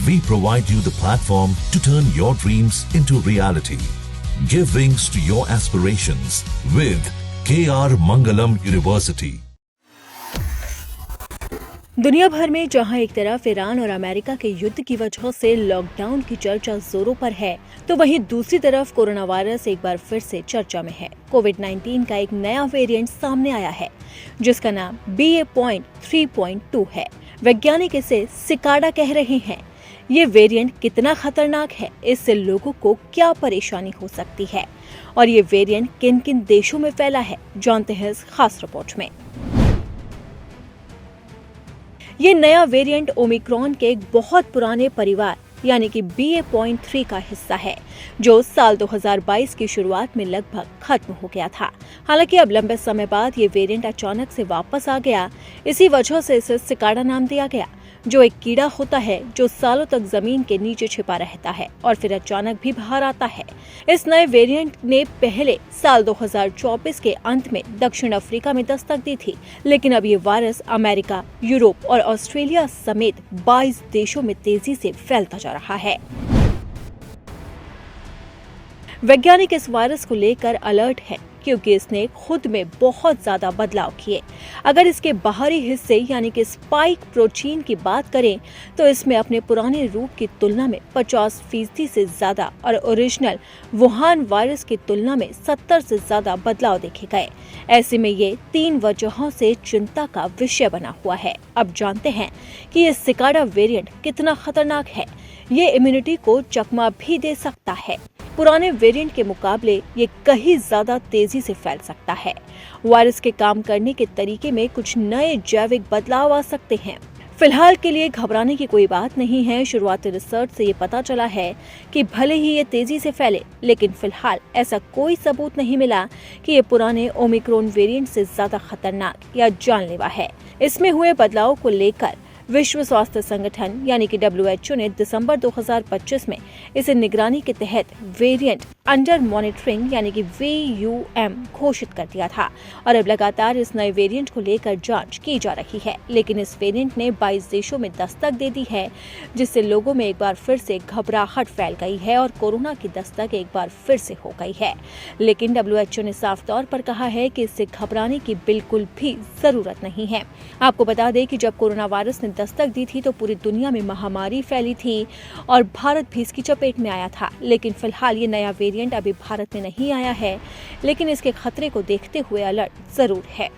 We provide you the platform to turn your dreams into reality. Give wings to your aspirations with KR Mangalam University. दुनिया भर में जहां एक तरफ Iran और अमेरिका के युद्ध की वजह से लॉकडाउन की चर्चा जोरों पर है, तो वहीं दूसरी तरफ कोरोना वायरस एक बार फिर से चर्चा में है। कोविड-19 का एक नया वेरिएंट सामने आया है, जिसका नाम BA.3.2 है। वैज्ञानिक इसे सिकाडा कह रहे हैं। ये वेरिएंट कितना खतरनाक है, इससे लोगों को क्या परेशानी हो सकती है और ये वेरिएंट किन किन देशों में फैला है, जानते हैं इस खास रिपोर्ट में। ये नया वेरिएंट ओमिक्रॉन के एक बहुत पुराने परिवार यानी कि BA.3 का हिस्सा है, जो साल 2022 की शुरुआत में लगभग खत्म हो गया था। हालांकि अब लंबे समय बाद ये वेरिएंट अचानक से वापस आ गया। इसी वजह से इसे सिकाडा नाम दिया गया, जो एक कीड़ा होता है जो सालों तक जमीन के नीचे छिपा रहता है और फिर अचानक भी बाहर आता है। इस नए वेरिएंट ने पहले साल 2024 के अंत में दक्षिण अफ्रीका में दस्तक दी थी, लेकिन अब ये वायरस अमेरिका, यूरोप और ऑस्ट्रेलिया समेत 22 देशों में तेजी से फैलता जा रहा है। वैज्ञानिक इस वायरस को लेकर अलर्ट है, क्योंकि इसने खुद में बहुत ज्यादा बदलाव किए। अगर इसके बाहरी हिस्से यानी कि स्पाइक प्रोटीन की बात करें, तो इसमें अपने पुराने रूप की तुलना में 50% से ज्यादा और ओरिजिनल वुहान वायरस की तुलना में 70 से ज्यादा बदलाव देखे गए। ऐसे में ये 3 वजहों से चिंता का विषय बना हुआ है। अब जानते हैं कि ये सिकाडा वेरिएंट कितना खतरनाक है। ये इम्यूनिटी को चकमा भी दे सकता है। पुराने वेरिएंट के मुकाबले ये कहीं ज्यादा तेजी से फैल सकता है। वायरस के काम करने के तरीके में कुछ नए जैविक बदलाव आ सकते हैं। फिलहाल के लिए घबराने की कोई बात नहीं है। शुरुआती रिसर्च से ये पता चला है कि भले ही ये तेजी से फैले, लेकिन फिलहाल ऐसा कोई सबूत नहीं मिला कि ये पुराने ओमिक्रॉन वेरिएंट से ज्यादा खतरनाक या जानलेवा है। इसमें हुए बदलाव को लेकर विश्व स्वास्थ्य संगठन यानी कि WHO ने दिसंबर 2025 में इसे निगरानी के तहत वेरिएंट अंडर मॉनिटरिंग यानी कि VUM घोषित कर दिया था और अब लगातार इस नए वेरिएंट को लेकर जांच की जा रही है। लेकिन इस वेरिएंट ने 22 देशों में दस्तक दे दी है, जिससे लोगों में एक बार फिर से घबराहट फैल गई है और कोरोना की दस्तक एक बार फिर से हो गई है। लेकिन WHO ने साफ तौर पर कहा है कि इससे घबराने की बिल्कुल भी जरूरत नहीं है। आपको बता दें कि जब कोरोना वायरस ने दस्तक दी थी तो पूरी दुनिया में महामारी फैली थी और भारत भी इसकी चपेट में आया था। लेकिन फिलहाल ये नया वेरिएंट अभी भारत में नहीं आया है, लेकिन इसके खतरे को देखते हुए अलर्ट जरूर है।